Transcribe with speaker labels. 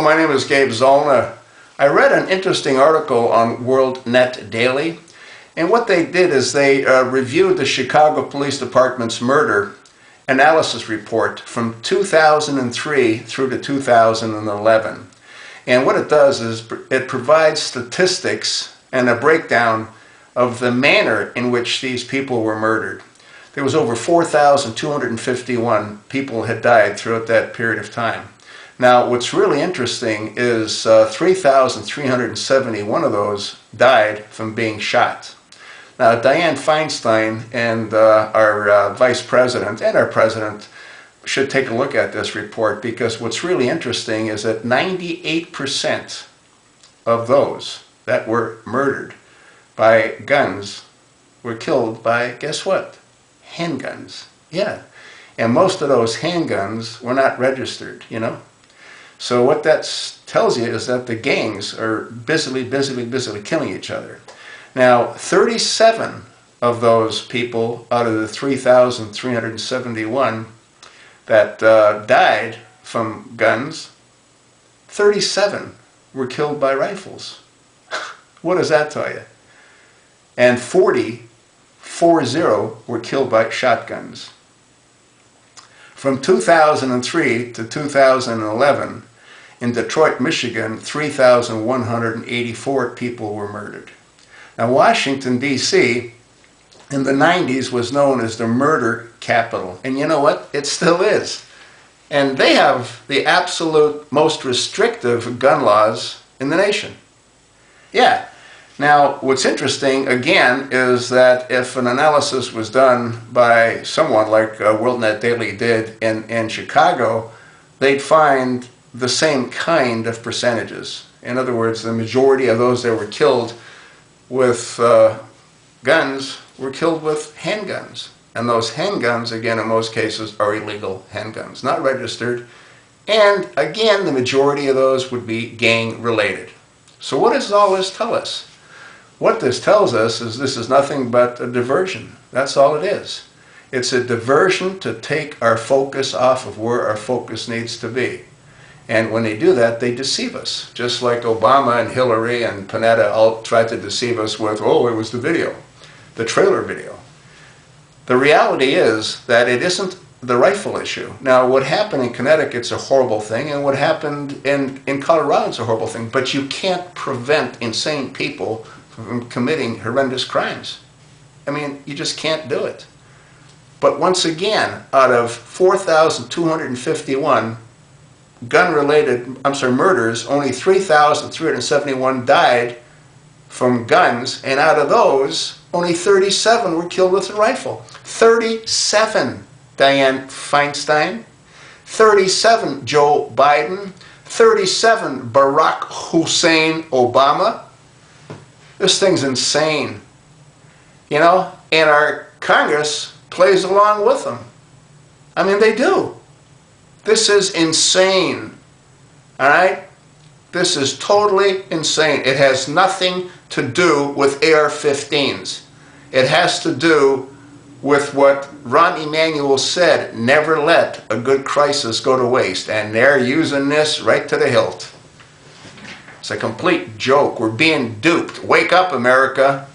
Speaker 1: my name is Gabe Zollner. I read an interesting article on WorldNet Daily, and what they did is they reviewed the Chicago Police Department's murder analysis report from 2003 through to 2011. And what it does is it provides statistics and a breakdown of the manner in which these people were murdered. There was over 4,251 people had died throughout that period of time. Now, what's really interesting is 3,371 of those died from being shot. Now, Dianne Feinstein and our vice president and our president should take a look at this report, because what's really interesting is that 98% of those that were murdered by guns were killed by, guess what? Handguns. Yeah. And most of those handguns were not registered, you know. So what that tells you is that the gangs are busily killing each other. Now, 37 of those people out of the 3,371 that died from guns, 37 were killed by rifles. What does that tell you? And 40 were killed by shotguns. From 2003 to 2011, in Detroit, Michigan, 3,184 people were murdered. Now, Washington, D.C., in the 90s was known as the murder capital. And you know what? It still is. And they have the absolute most restrictive gun laws in the nation. Yeah. Now, what's interesting, again, is that if an analysis was done by someone like WorldNet Daily did in Chicago, they'd find the same kind of percentages. In other words, the majority of those that were killed with guns were killed with handguns. And those handguns, again, in most cases, are illegal handguns, not registered. And again, the majority of those would be gang-related. So what does all this tell us? What this tells us is this is nothing but a diversion. That's all it is. It's a diversion to take our focus off of where our focus needs to be. And when they do that, they deceive us. Just like Obama and Hillary and Panetta all tried to deceive us with, oh, it was the video, the trailer video. The reality is that it isn't the rifle issue. Now, what happened in Connecticut's a horrible thing, and what happened in Colorado is a horrible thing, but you can't prevent insane people from committing horrendous crimes. I mean, you just can't do it. But once again, out of 4,251 murders, only 3,371 died from guns, and out of those, only 37 were killed with a rifle. 37, Dianne Feinstein. 37, Joe Biden. 37, Barack Hussein Obama. This thing's insane, you know, and our Congress plays along with them. I mean, they do. This is insane, all right? This is totally insane. It has nothing to do with AR-15s. It has to do with what Rahm Emanuel said, never let a good crisis go to waste. And they're using this right to the hilt. It's a complete joke. We're being duped. Wake up, America.